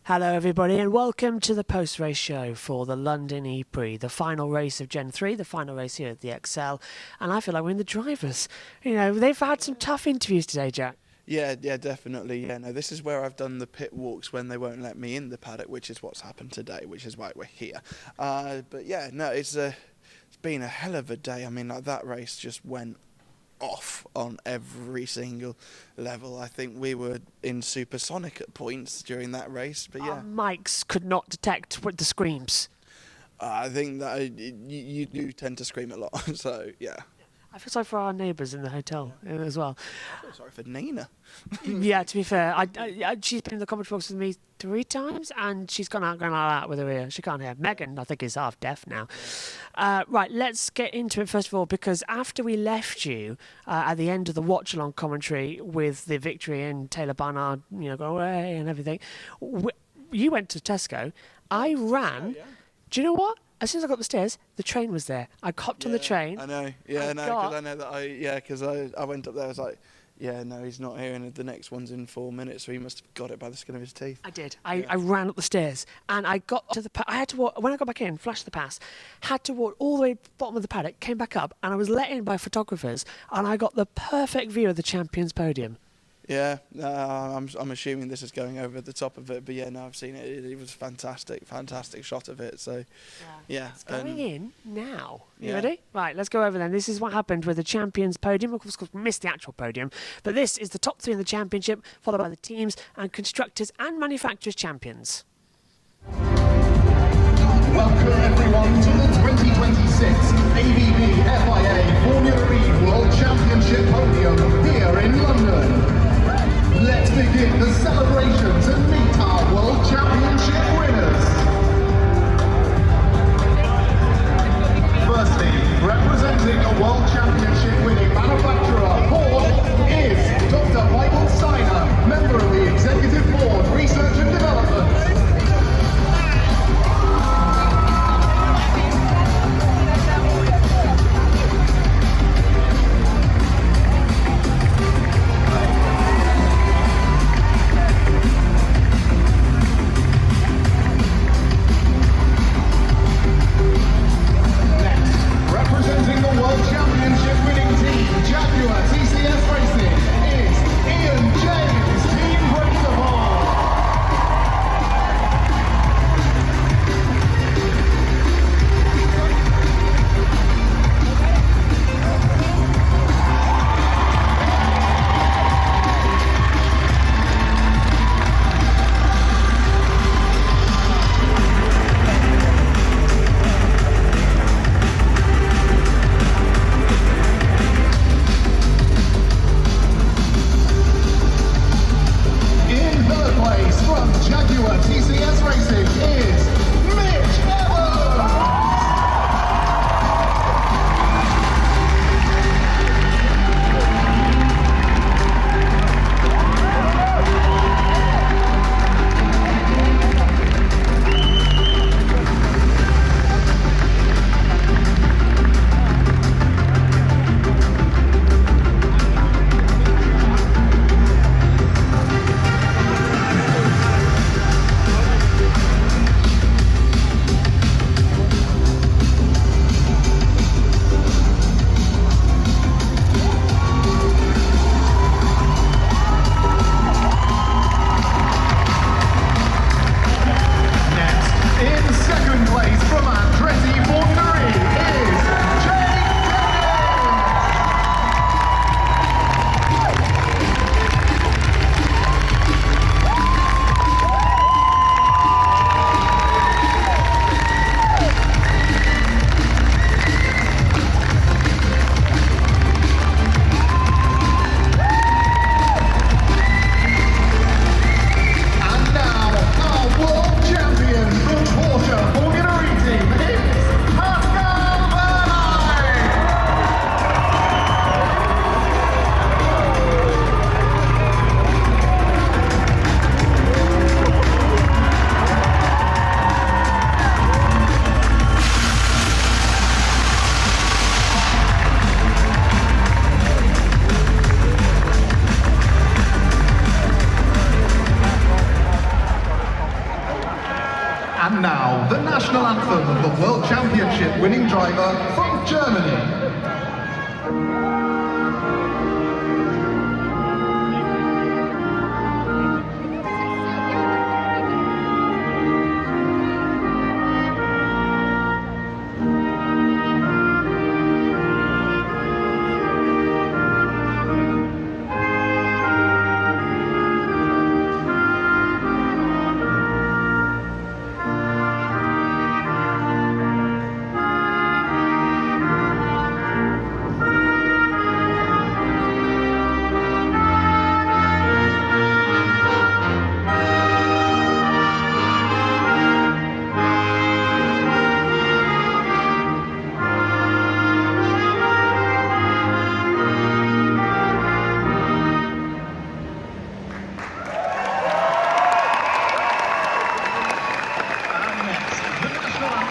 Hello everybody and welcome to the post-race show for the London E-Prix, the final race of Gen 3, the final race here at the XL, and I feel like we're in the drivers. You know, they've had some tough interviews today, Jack. Yeah, definitely. Yeah, no, this is where I've done the pit walks when they won't let me in the paddock, which is what's happened today, which is why we're here. But yeah, no, it's been a hell of a day. I mean, like, that race just went off on every single level. I think we were in supersonic at points during that race, but yeah. Our mics could not detect the screams. I think that you do tend to scream a lot, so yeah. I feel sorry for our neighbours in the hotel as well. I feel sorry for Nina. Yeah, to be fair, she's been in the commentary box with me 3 times, and she's gone out like that with her ear. She can't hear. Megan, I think, is half deaf now. Right, let's get into it first of all, because after we left you at the end of the watch-along commentary with the victory and Taylor Barnard, you know, go away and everything, you went to Tesco. I ran. Oh, yeah. Do you know what? As soon as I got the stairs, the train was there. I hopped on the train. I know. Yeah, because I know that because I went up there. I was like, yeah, no, he's not here, and the next one's in 4 minutes, so he must have got it by the skin of his teeth. I did. I ran up the stairs, and I got to the. I had to walk when I got back in. Flashed the pass. Had to walk all the way to the bottom of the paddock. Came back up, and I was let in by photographers, and I got the perfect view of the champions' podium. Yeah, I'm assuming this is going over the top of it, but yeah, no, I've seen it. It was fantastic shot of it. So, yeah. It's going in now. You ready? Right, let's go over then. This is what happened with the champions' podium. Of course, we missed the actual podium, but this is the top 3 in the championship, followed by the teams and constructors and manufacturers champions. Welcome everyone to the 2026 ABB FIA Formula E World Championship podium here in London. Let's begin the celebrations and meet our World Championship winners. Firstly, representing the World Championship winning manufacturer Ford is Dr. Michael Steiner, member of the Executive Board, Research and Development. national anthem of the World Championship winning driver from Germany.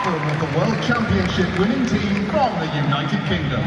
Of the World Championship winning team from the United Kingdom.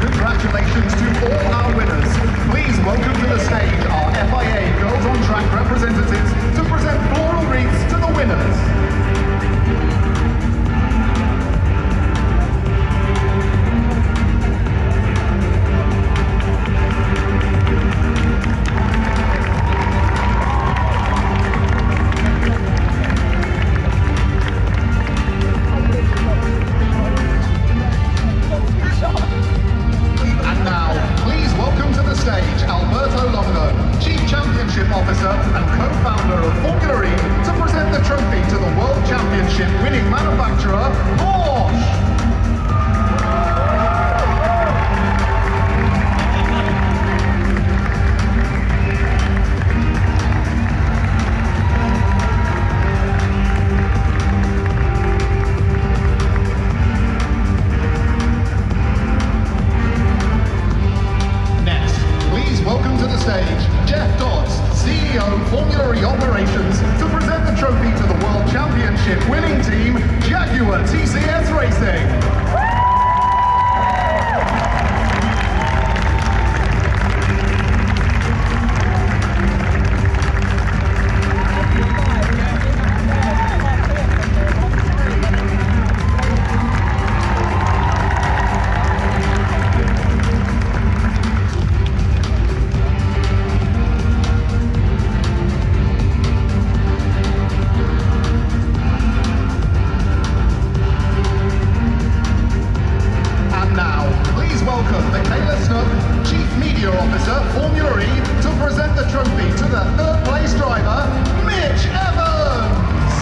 Congratulations to all our winners. Please welcome to the stage our FIA Girls on Track representatives to present floral wreaths to the winners. Officer and co-founder of Formula E to present the trophy to the World Championship winning manufacturer, Porsche. Next, please welcome to the stage, Jeff Dodds, CEO, Formula E Operations, to present the trophy to the World Championship winning team, Jaguar TCS Racing. Officer, Formula E, to present the trophy to the third place driver, Mitch Evans.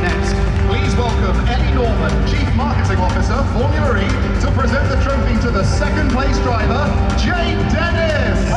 Next, please welcome Ellie Norman, Chief Marketing Officer, Formula E, to present the trophy to the second place driver, Jay Dennis.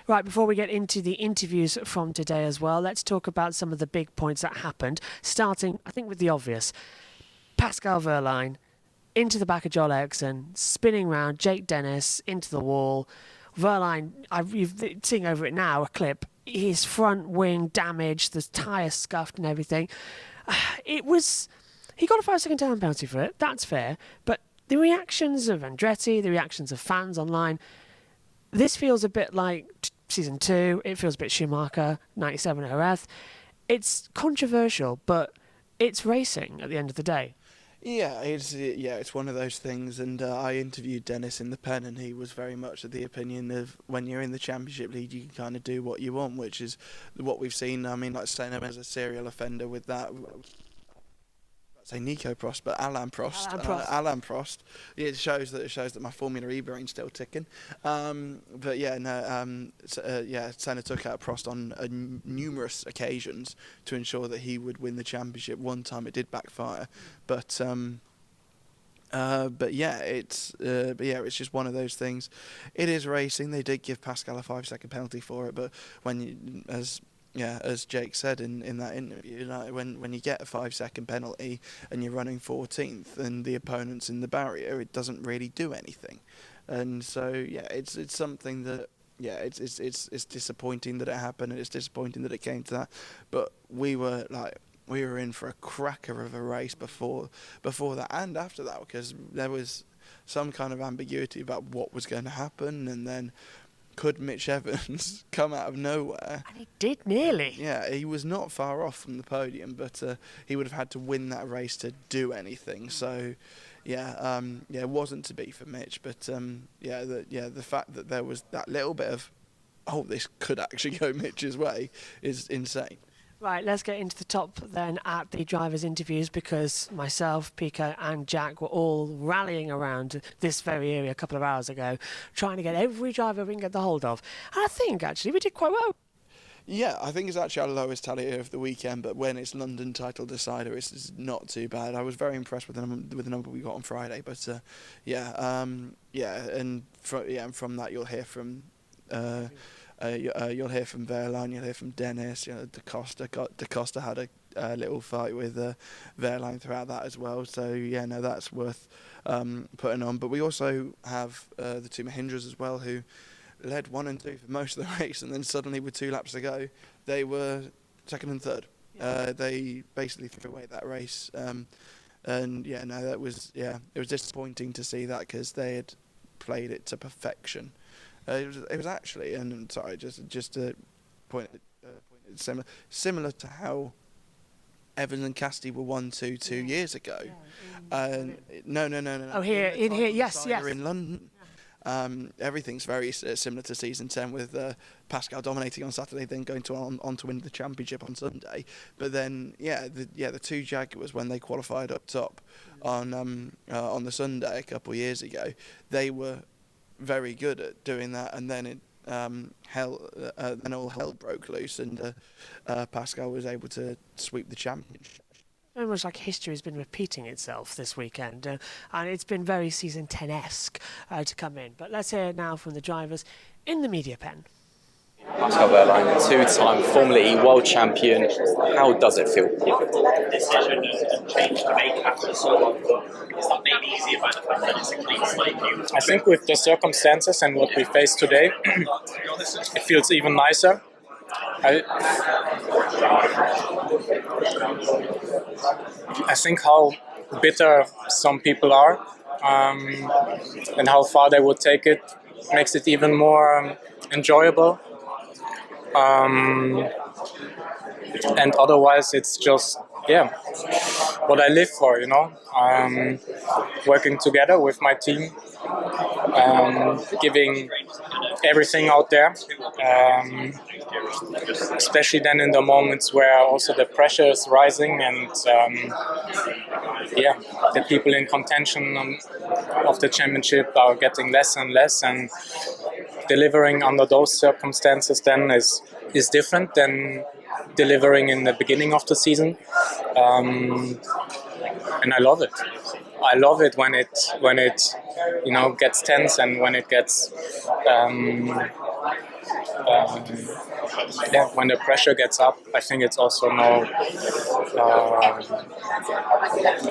Right, before we get into the interviews from today as well, let's talk about some of the big points that happened, starting, I think, with the obvious. Pascal Wehrlein into the back of Joel Eriksson, spinning round, Jake Dennis into the wall. Wehrlein, you've seen over it now, a clip, his front wing damaged, the tyre scuffed and everything. He got a 5-second time penalty for it, that's fair, but the reactions of Andretti, the reactions of fans online, this feels a bit like Season 2, it feels a bit Schumacher, 97 at Jerez. It's controversial, but it's racing at the end of the day. Yeah, it's one of those things, and I interviewed Dennis in the pen, and he was very much of the opinion of when you're in the Championship League, you can kind of do what you want, which is what we've seen. I mean, like Senna as a serial offender with that. Say Nico Prost, but Alain Prost. Alain Prost. Yeah, it shows that my Formula E brain's still ticking. But yeah, no. Senna took out Prost on numerous occasions to ensure that he would win the championship. One time it did backfire, but yeah, it's just one of those things. It is racing. They did give Pascal a 5-second penalty for it, but as Jake said in that interview, like when you get a 5-second penalty and you're running 14th and the opponent's in the barrier, it doesn't really do anything. And so yeah, it's something that it's disappointing that it happened, and it's disappointing that it came to that. But we were in for a cracker of a race before that and after that, because there was some kind of ambiguity about what was going to happen, and then could Mitch Evans come out of nowhere? And he did nearly. Yeah, he was not far off from the podium, but he would have had to win that race to do anything. So, it wasn't to be for Mitch. But the fact that there was that little bit of, this could actually go Mitch's way, is insane. Right, let's get into the top then at the drivers' interviews, because myself, Pico and Jack were all rallying around this very area a couple of hours ago, trying to get every driver we can get the hold of. And I think, actually, we did quite well. Yeah, I think it's actually our lowest tally of the weekend, but when it's London title decider, it's not too bad. I was very impressed with the number we got on Friday, but from that you'll hear from... you'll hear from Wehrlein, you'll hear from Dennis. Da Costa had a little fight with Wehrlein throughout that as well. So that's worth putting on. But we also have the two Mahindras as well, who led 1 and 2 for most of the race, and then suddenly with 2 laps to go, they were second and third. They basically threw away that race, it was disappointing to see that, because they had played it to perfection. It was actually, and I'm sorry, just to point it similar to how Evans and Cassidy were 1-2 2 years ago. No. Oh, here, yes. In London. Everything's very similar to season 10, with Pascal dominating on Saturday, then going on to win the championship on Sunday. But then, the 2 Jaguars, when they qualified up top on the Sunday a couple of years ago, they were very good at doing that, and then then all hell broke loose, and Pascal was able to sweep the championship. Very much like history has been repeating itself this weekend, and it's been very season 10-esque to come in. But let's hear now from the drivers in the media pen. Pascal Wehrlein, 2-time Formula E world champion. How does it feel? Decision and change to make after so long. Is that made easier by the fact that it's a clean slate view? I think with the circumstances and what we face today, it feels even nicer. I think how bitter some people are and how far they would take it makes it even more enjoyable. And otherwise it's just what I live for, working together with my team, giving everything out there, especially then in the moments where also the pressure is rising, and the people in contention of the championship are getting less and less, and delivering under those circumstances then is different than delivering in the beginning of the season, and I love it. I love it when it gets tense, and when it gets yeah, when the pressure gets up, I think it's also no,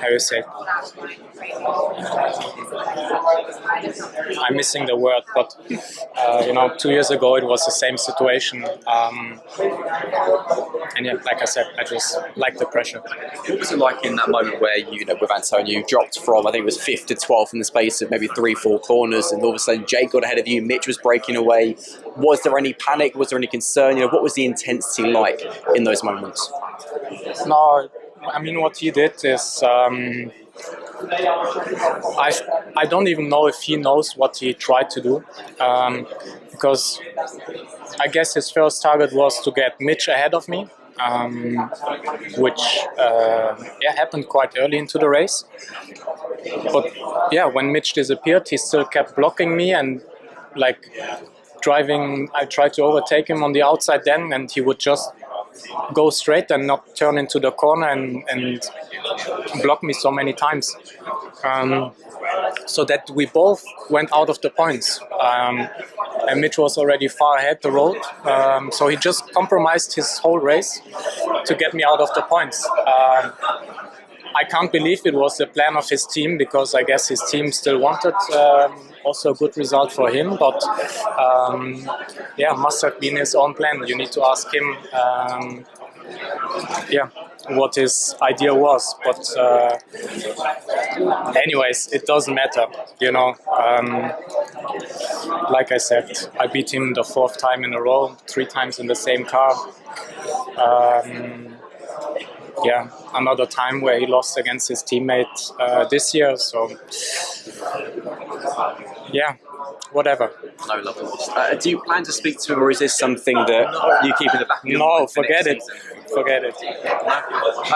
how you say, I'm missing the word, but 2 years ago it was the same situation, and yeah, like I said, I just like the pressure. What was it like in that moment where with Antonio, you dropped from, I think it was 5th to 12th in the space of maybe 3-4 corners, and all of a sudden Jake got ahead of you, Mitch was breaking away. Was there any panic? Was there any concern? What was the intensity like in those moments? No, I mean, what he did is, I don't even know if he knows what he tried to do, because I guess his first target was to get Mitch ahead of me, which happened quite early into the race. But yeah, when Mitch disappeared, he still kept blocking me and driving. I tried to overtake him on the outside then, and he would just go straight and not turn into the corner and block me so many times. So that we both went out of the points. And Mitch was already far ahead the road. So he just compromised his whole race to get me out of the points. I can't believe it was the plan of his team, because I guess his team still wanted also a good result for him. But must have been his own plan. You need to ask him what his idea was. But anyways, it doesn't matter, like I said, I beat him the 4th time in a row, 3 times in the same car. Another time where he lost against his teammate this year. So, whatever. No, lovely. Do you plan to speak to him, or is this something that you keep in the back of your mind? No, forget it. Forget it.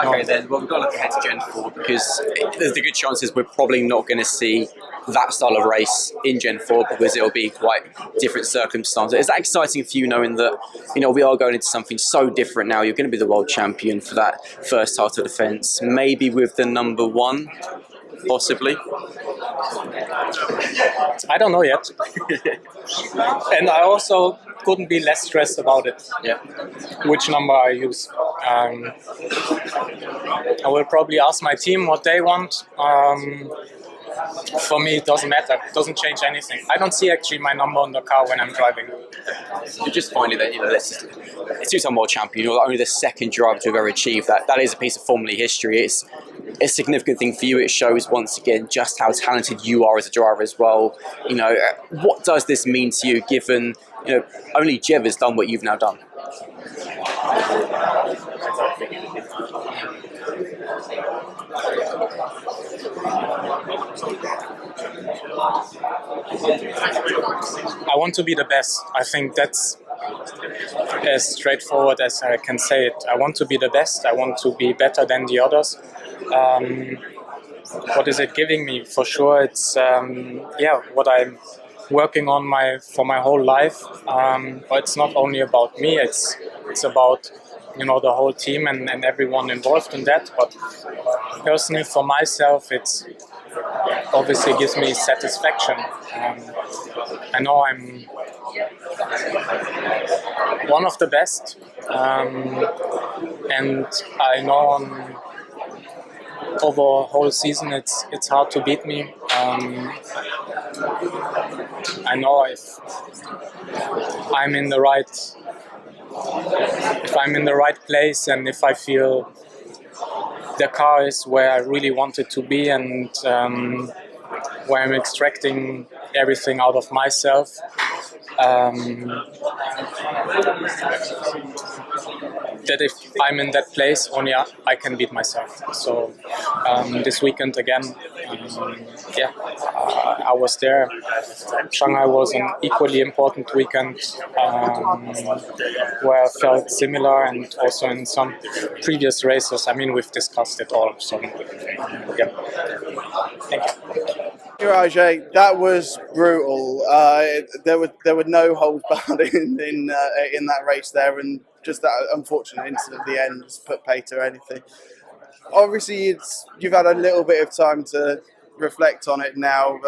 Okay, then. Well, we've got to look ahead to Gen 4, because there's the good chances we're probably not going to see that style of race in Gen 4, because it'll be quite different circumstances. Is that exciting for you, knowing that we are going into something so different now? You're going to be the world champion for that first title defence, maybe with the number 1, possibly. I don't know yet. And I also couldn't be less stressed about it. Yeah. Which number I use. I will probably ask my team what they want. For me, it doesn't matter. It doesn't change anything. I don't see actually my number on the car when I'm driving. You're just finding that, it's 2-time world champion. You're only the 2nd driver to have ever achieved that. That is a piece of Formula history. It's a significant thing for you. It shows once again just how talented you are as a driver as well. What does this mean to you, given only Jev has done what you've now done? I want to be the best. I think that's as straightforward as I can say it. I want to be the best. I want to be better than the others. What is it giving me? For sure, it's what I'm working on for my whole life. But it's not only about me. It's about the whole team and everyone involved in that. But personally, for myself, it's obviously gives me satisfaction. I know I'm one of the best, and I know over a whole season it's hard to beat me. I know if I'm in the right place, and if I feel the car is where I really want it to be, and where I'm extracting everything out of myself, that if I'm in that place, only I can beat myself. So this weekend again, I was there. Shanghai was an equally important weekend, where I felt similar, and also in some previous races. I mean, we've discussed it all. So yeah, thank you. Ajay, that was brutal. There were no holds barred in that race there, and just that unfortunate incident at the end just put pay to anything. Obviously, you've had a little bit of time to reflect on it now,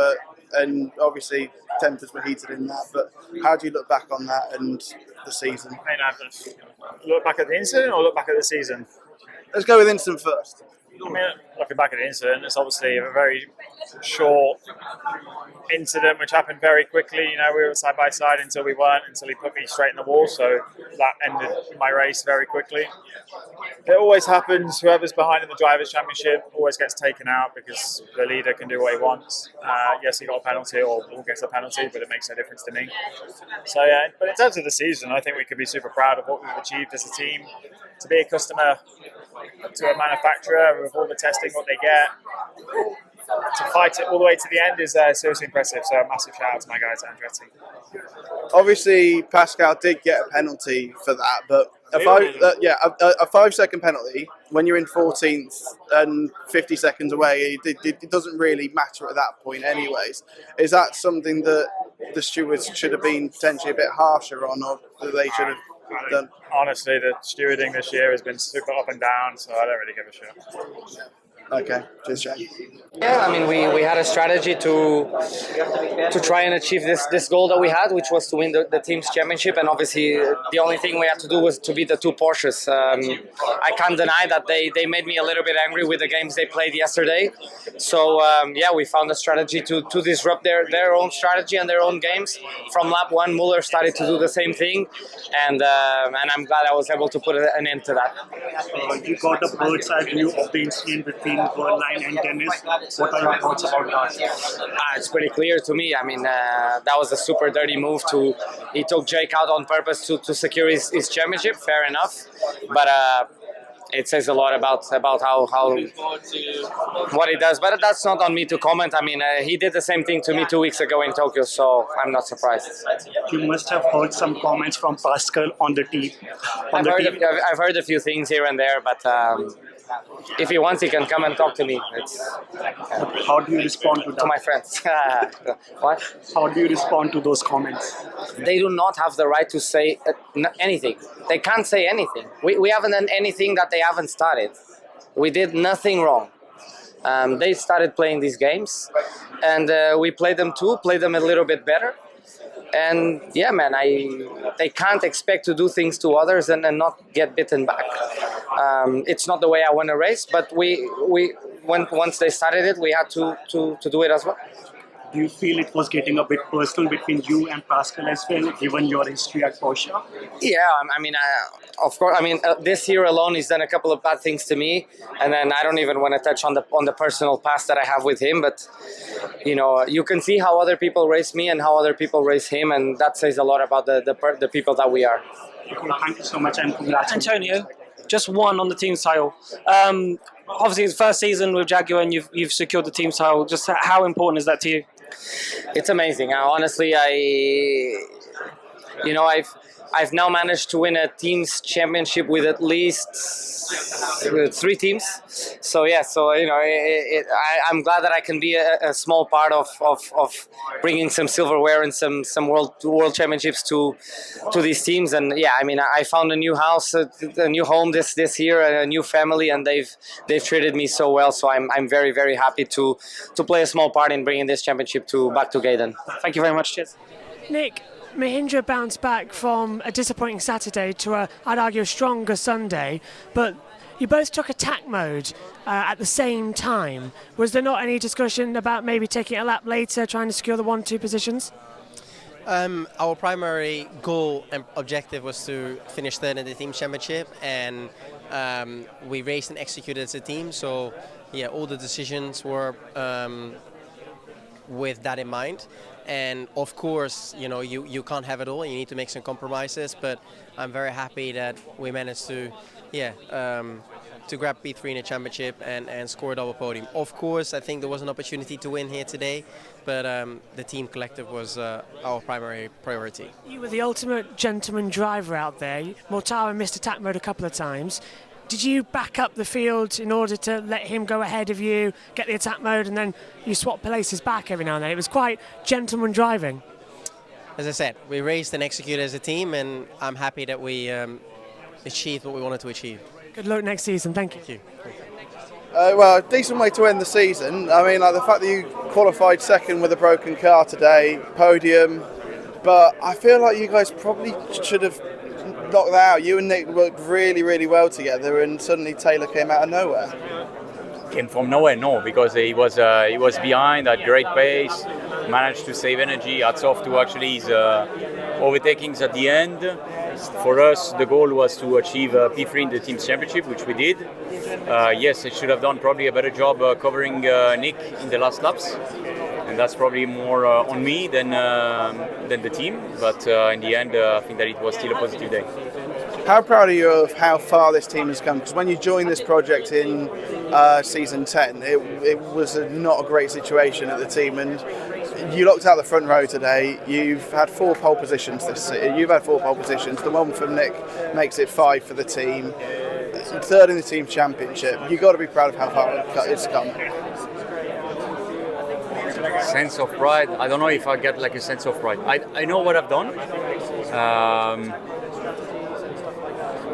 and obviously tempers were heated in that. But how do you look back on that, and the season? Look back at the incident or look back at the season? Let's go with incident first. I mean, looking back at the incident, it's obviously a very short incident which happened very quickly. You know, we were side by side until we weren't, until he put me straight in the wall. So that ended my race very quickly. It always happens. Whoever's behind in the Drivers' Championship always gets taken out because the leader can do what he wants. Yes, he got a penalty or will get a penalty, but it makes no difference to me. So yeah, but in terms of the season, I think we could be super proud of what we've achieved as a team. To be a customer to a manufacturer with all the testing, what they get, to fight it all the way to the end is seriously impressive. So a massive shout out to my guys at Andretti. Obviously, Pascal did get a penalty for that, but a 5-second penalty when you're in 14th and 50 seconds away, it doesn't really matter at that point anyways. Is that something that the stewards should have been potentially a bit harsher on, or that they should have done? Honestly, the stewarding this year has been super up and down, so I don't really give a shit. Okay, just check. Yeah, I mean, we had a strategy to try and achieve this goal that we had, which was to win the team's championship. And obviously, the only thing we had to do was to beat the two Porsches. I can't deny that they made me a little bit angry with the games they played yesterday. So yeah, we found a strategy to disrupt their own strategy and their own games. From lap 1, Muller started to do the same thing, and I'm glad I was able to put an end to that. You got a bird's eye view of the incident between Verline and Dennis. What are your thoughts about that? It's pretty clear to me. I mean, that was a super dirty move. He took Jake out on purpose to secure his championship. Fair enough, but it says a lot about how what he does. But that's not on me to comment. I mean, he did the same thing to me 2 weeks ago in Tokyo, so I'm not surprised. You must have heard some comments from Pascal on the team. I've heard a few things here and there, but if he wants, he can come and talk to me. How do you respond to that? To my friends. What? How do you respond to those comments? They do not have the right to say anything. They can't say anything. We haven't done anything that they haven't started. We did nothing wrong. They started playing these games, and we played them too, played them a little bit better. And yeah, man, they can't expect to do things to others and not get bitten back. It's not the way I want to race, but once they started it, we had to do it as well. Do you feel it was getting a bit personal between you and Pascal as well, given your history at Porsche? Yeah, I mean, of course. I mean, this year alone, he's done a couple of bad things to me, and then I don't even want to touch on the personal past that I have with him. But you know, you can see how other people race me and how other people race him, and that says a lot about the people that we are. Okay, thank you so much, and congratulations. Antonio, just one on the team title. Obviously, it's the first season with Jaguar, and you've secured the team title. Just how important is that to you? It's amazing. Honestly, I've now managed to win a team's championship with at least 3 teams. So yeah, you know, I'm glad that I can be a small part of bringing some silverware and some world championships to these teams. And yeah, I mean, I found a new house, a new home this year, a new family, and they've treated me so well. So I'm very, very happy to play a small part in bringing this championship back to Gaydon. Thank you very much. Cheers. Nick, Mahindra bounced back from a disappointing Saturday to I'd argue, a stronger Sunday, but you both took attack mode at the same time. Was there not any discussion about maybe taking a lap later, trying to secure the 1-2 positions? Our primary goal and objective was to finish third in the team championship, and we raced and executed as a team. So yeah, all the decisions were with that in mind. And of course, you know, you can't have it all. You need to make some compromises. But I'm very happy that we managed to grab P3 in the championship and score a double podium. Of course, I think there was an opportunity to win here today, but the team collective was our primary priority. You were the ultimate gentleman driver out there. Mortara missed attack mode a couple of times. Did you back up the field in order to let him go ahead of you, get the attack mode, and then you swap places back every now and then? It was quite gentleman driving. As I said, we raced and executed as a team, and I'm happy that we achieved what we wanted to achieve. Good luck next season. Thank you. Thank you. Well, decent way to end the season. I mean, like the fact that you qualified second with a broken car today, podium, but I feel like you guys probably should have knocked that out. You and Nick worked really, really well together, and suddenly Taylor came out of nowhere. Came from nowhere, no, because he was behind at great pace, managed to save energy. Hats off to actually his overtakings at the end. For us, the goal was to achieve P3 in the team's championship, which we did. Yes, I should have done probably a better job covering Nick in the last laps, and that's probably more on me than the team. But in the end, I think that it was still a positive day. How proud are you of how far this team has come? Because when you joined this project in season 10, it was not a great situation at the team, and you locked out the front row today. You've had 4 pole positions this season. You've had 4 pole positions. The one from Nick makes it 5 for the team. 3rd in the team championship. You've got to be proud of how far it's come. Sense of pride. I don't know if I get like a sense of pride. I know what I've done.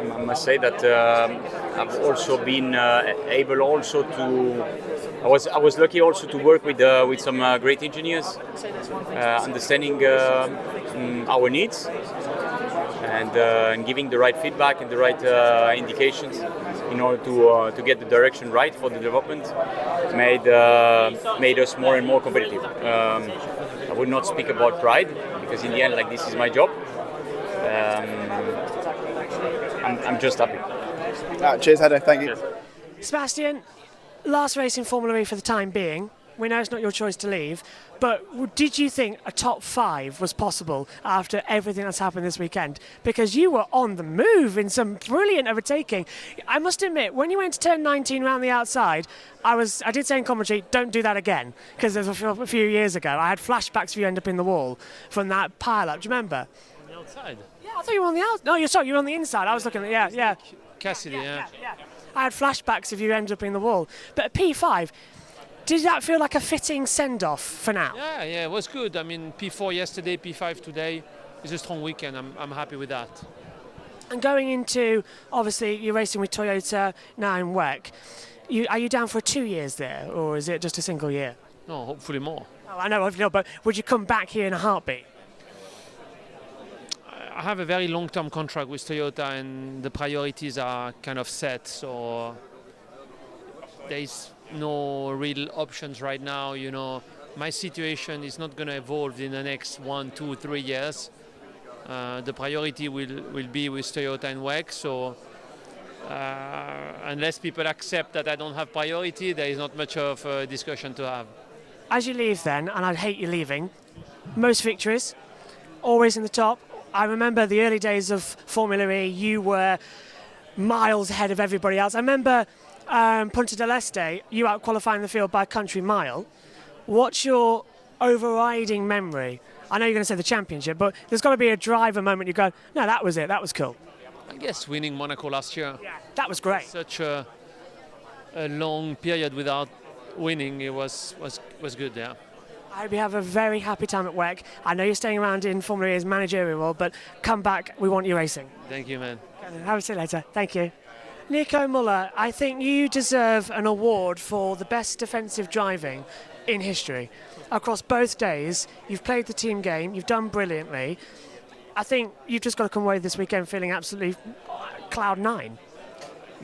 I must say that I've also been able also to. I was lucky also to work with some great engineers, understanding our needs and giving the right feedback and the right indications in order to get the direction right for the development. Made us more and more competitive. I would not speak about pride because in the end, like, this is my job. I'm just happy. Cheers, Hedo. Thank you. Sebastian, last race in Formula E for the time being. We know it's not your choice to leave, but did you think a top 5 was possible after everything that's happened this weekend? Because you were on the move in some brilliant overtaking. I must admit, when you went to turn 19 around the outside, I did say in commentary, don't do that again, because there was a few years ago, I had flashbacks of you end up in the wall from that pile-up. Do you remember? On the outside? Yeah, I thought you were on the outside. No, you were on the inside. I was looking at, yeah. Cassidy, yeah. I had flashbacks of you end up in the wall. But at P5, did that feel like a fitting send-off for now? Yeah, it was good. I mean, P4 yesterday, P5 today. It's a strong weekend. I'm happy with that. And going into, obviously, you're racing with Toyota now in WEC. Are you down for 2 years there, or is it just a single year? No, hopefully more. Oh, I know, but would you come back here in a heartbeat? I have a very long-term contract with Toyota, and the priorities are kind of set. So there's no real options right now. You know, my situation is not going to evolve in the next 1, 2, 3 years. The priority will be with Toyota and WEC. So unless people accept that I don't have priority, there is not much of a discussion to have. As you leave then, and I'd hate you leaving, most victories, always in the top. I remember the early days of Formula E, you were miles ahead of everybody else. I remember Punta del Este, you out-qualifying the field by a country mile. What's your overriding memory? I know you're going to say the championship, but there's got to be a driver moment you go, no, that was it, that was cool. I guess winning Monaco last year. Yeah, that was great. Such a long period without winning, it was good, yeah. I hope you have a very happy time at WEC. I know you're staying around in Formula E's managerial role, but come back, we want you racing. Thank you, man. Have a see you later. Thank you. Nico Muller, I think you deserve an award for the best defensive driving in history. Across both days, you've played the team game, you've done brilliantly. I think you've just got to come away this weekend feeling absolutely cloud 9.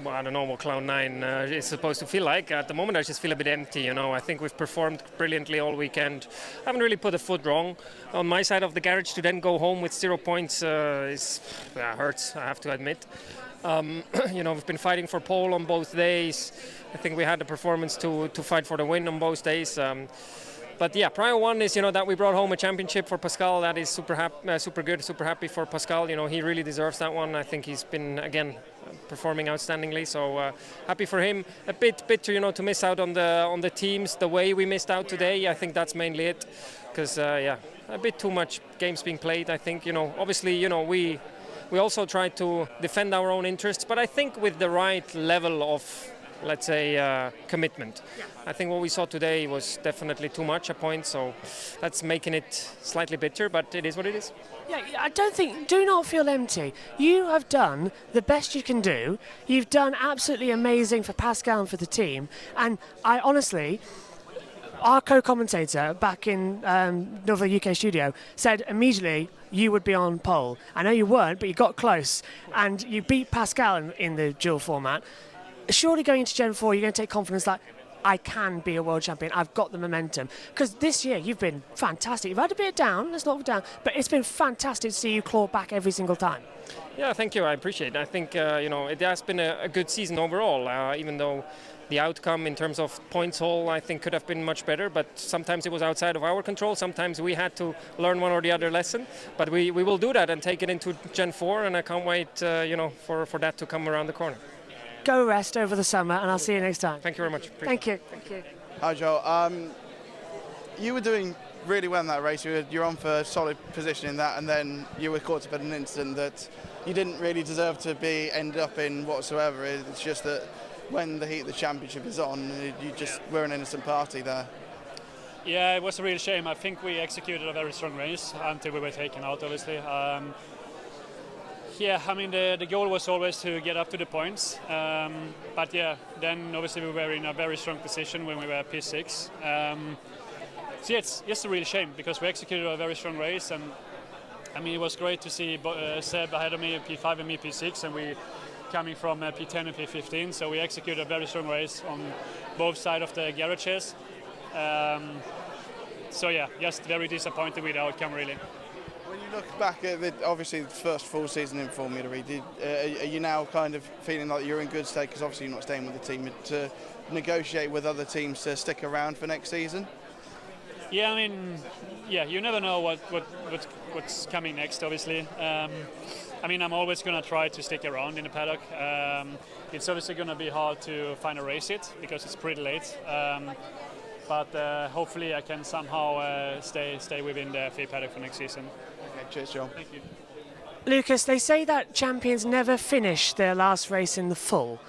Well, I don't know what Cloud 9 is supposed to feel like. At the moment, I just feel a bit empty, you know. I think we've performed brilliantly all weekend. I haven't really put a foot wrong. On my side of the garage, to then go home with 0 points hurts, I have to admit. You know, we've been fighting for pole on both days. I think we had the performance to fight for the win on both days. But yeah, prior one is, you know, that we brought home a championship for Pascal. That is super good, super happy for Pascal. You know, he really deserves that one. I think he's been, again, performing outstandingly. So happy for him. A bit bitter, you know, to miss out on the teams the way we missed out today. I think that's mainly it. Because, yeah, a bit too much games being played, I think. You know, obviously, you know, we also tried to defend our own interests, but I think with the right level of, let's say, commitment. Yeah. I think what we saw today was definitely too much a point, so that's making it slightly bitter, but it is what it is. Yeah, do not feel empty. You have done the best you can do. You've done absolutely amazing for Pascal and for the team, and I honestly, our co-commentator back in another UK studio said immediately you would be on pole. I know you weren't, but you got close, and you beat Pascal in the dual format. Surely going into Gen 4, you're going to take confidence that I can be a world champion. I've got the momentum. Because this year you've been fantastic. You've had a bit down, let's not down, but it's been fantastic to see you claw back every single time. Yeah, thank you. I appreciate it. I think it has been a good season overall, even though the outcome in terms of points haul I think could have been much better, but sometimes it was outside of our control. Sometimes we had to learn one or the other lesson, but we will do that and take it into Gen 4, and I can't wait for that to come around the corner. Go rest over the summer, and I'll see you next time. Thank you very much. Thank you. Thank you. Hi, Joel. You were doing really well in that race. You're on for a solid position in that, and then you were caught up in an incident that you didn't really deserve to end up in whatsoever. It's just that when the heat of the championship is on, you just were an innocent party there. Yeah, it was a real shame. I think we executed a very strong race until we were taken out, obviously. Yeah, I mean, the goal was always to get up to the points. But yeah, then obviously we were in a very strong position when we were P6. So yeah, it's just a real shame because we executed a very strong race. And I mean, it was great to see Seb ahead of me, P5 and me P6, and we coming from P10 and P15. So we executed a very strong race on both sides of the garages. So yeah, just very disappointed with the outcome, really. When you look back at obviously the first full season in Formula E, are you now kind of feeling like you're in good state, because obviously you're not staying with the team, to negotiate with other teams to stick around for next season? Yeah, I mean, yeah, you never know what's coming next, obviously. I mean, I'm always going to try to stick around in the paddock. It's obviously going to be hard to find a race hit because it's pretty late. But hopefully I can somehow stay within the FIA paddock for next season. Okay, cheers, John. Thank you. Lucas, they say that champions never finish their last race in the full.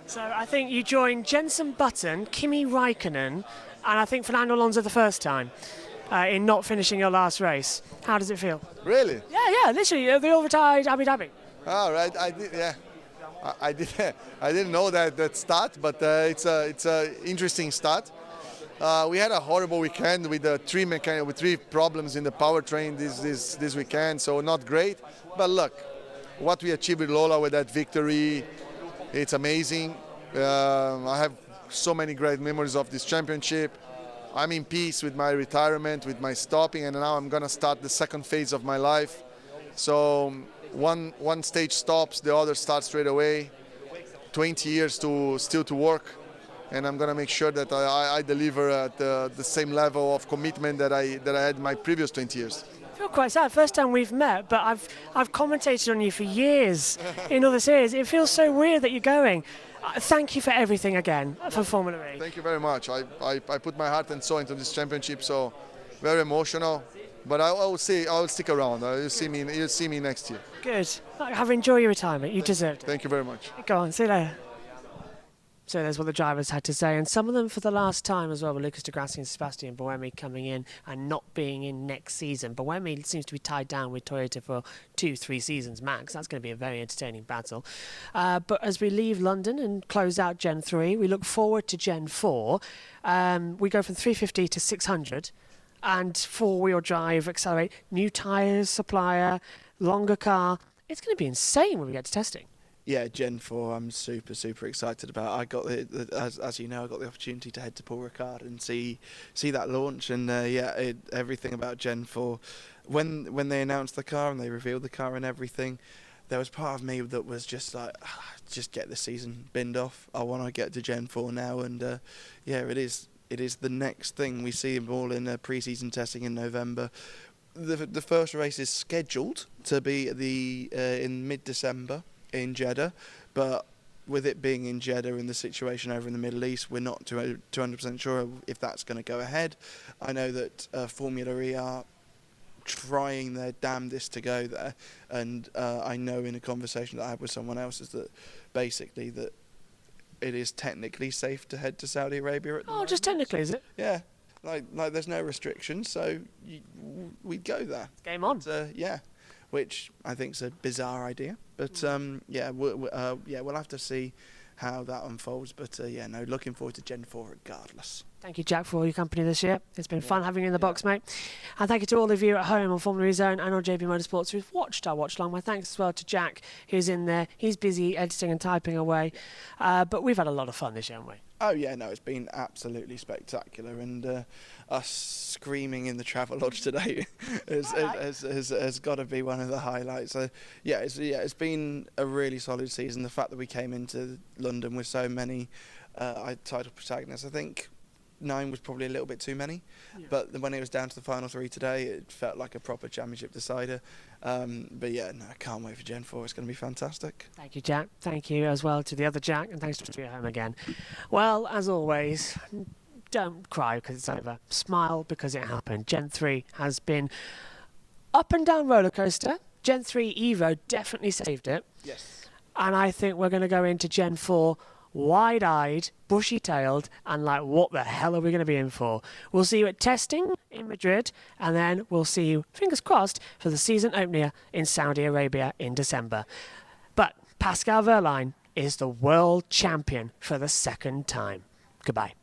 So I think you joined Jenson Button, Kimi Raikkonen, and I think Fernando Alonso the first time in not finishing your last race. How does it feel? Really? Yeah, literally. They all retired Abu Dhabi. Oh, right. I did, yeah. I didn't know that start, but it's a interesting start. We had a horrible weekend with three problems in the powertrain this weekend, so not great. But look, what we achieved with Lola with that victory, it's amazing. I have so many great memories of this championship. I'm in peace with my retirement, with my stopping, and now I'm gonna start the second phase of my life. So one stage stops, the other starts straight away. 20 years still to work. And I'm going to make sure that I deliver at the same level of commitment that I had in my previous 20 years. I feel quite sad. First time we've met, but I've commentated on you for years in other series. It feels so weird that you're going. Thank you for everything again for Formula E. Thank you very much. I put my heart and soul into this championship, so very emotional. But I will stick around. You'll see me next year. Good. Have enjoyed your retirement. You deserved it. Thank you very much. Go on. See you later. So there's what the drivers had to say, and some of them for the last time as well, with Lucas Di Grassi and Sebastian Buemi coming in and not being in next season. Buemi seems to be tied down with Toyota for 2-3 seasons max. That's going to be a very entertaining battle. But as we leave London and close out Gen 3, we look forward to Gen 4. We go from 350 to 600, and four-wheel drive, accelerate, new tyres, supplier, longer car. It's going to be insane when we get to testing. Yeah, Gen 4, I'm super excited about. I got as you know, I got the opportunity to head to Paul Ricard and see that launch, and everything about Gen 4. When they announced the car and they revealed the car and everything, there was part of me that was just like, just get the season binned off. I want to get to Gen 4 now, and it is the next thing. We see them all in pre-season testing in November. The first race is scheduled to be in mid-December. In Jeddah, but with it being in Jeddah and the situation over in the Middle East, we're not 200% sure if that's going to go ahead. I know that Formula E are trying their damnedest to go there, and I know in a conversation that I had with someone else is that basically that it is technically safe to head to Saudi Arabia at the moment. Just technically, is it? Yeah, like there's no restrictions, so we'd go there. Game on. Yeah. Which I think is a bizarre idea, but we'll have to see how that unfolds. But looking forward to Gen 4 regardless. Thank you, Jack, for all your company this year. It's been fun having you in the box, mate. And thank you to all of you at home on Formula E Zone and on JB Motorsports who've watched our watch along. My thanks as well to Jack, who's in there. He's busy editing and typing away. But we've had a lot of fun this year, haven't we? Oh yeah, no, it's been absolutely spectacular, and us screaming in the travel lodge today has got to be one of the highlights. So it's been a really solid season. The fact that we came into London with so many title protagonists, I think 9 was probably a little bit too many, but when it was down to the final 3 today, it felt like a proper championship decider. But yeah, no, I can't wait for Gen 4. It's going to be fantastic. Thank you, Jack. Thank you as well to the other Jack, and thanks to you at home again. Well, as always, don't cry because it's over. Smile because it happened. Gen 3 has been up and down roller coaster. Gen 3 Evo definitely saved it. Yes. And I think we're going to go into Gen 4 wide-eyed, bushy-tailed, and like, what the hell are we going to be in for? We'll see you at testing in Madrid, and then we'll see you, fingers crossed, for the season opener in Saudi Arabia in December. But Pascal Wehrlein is the world champion for the second time. Goodbye.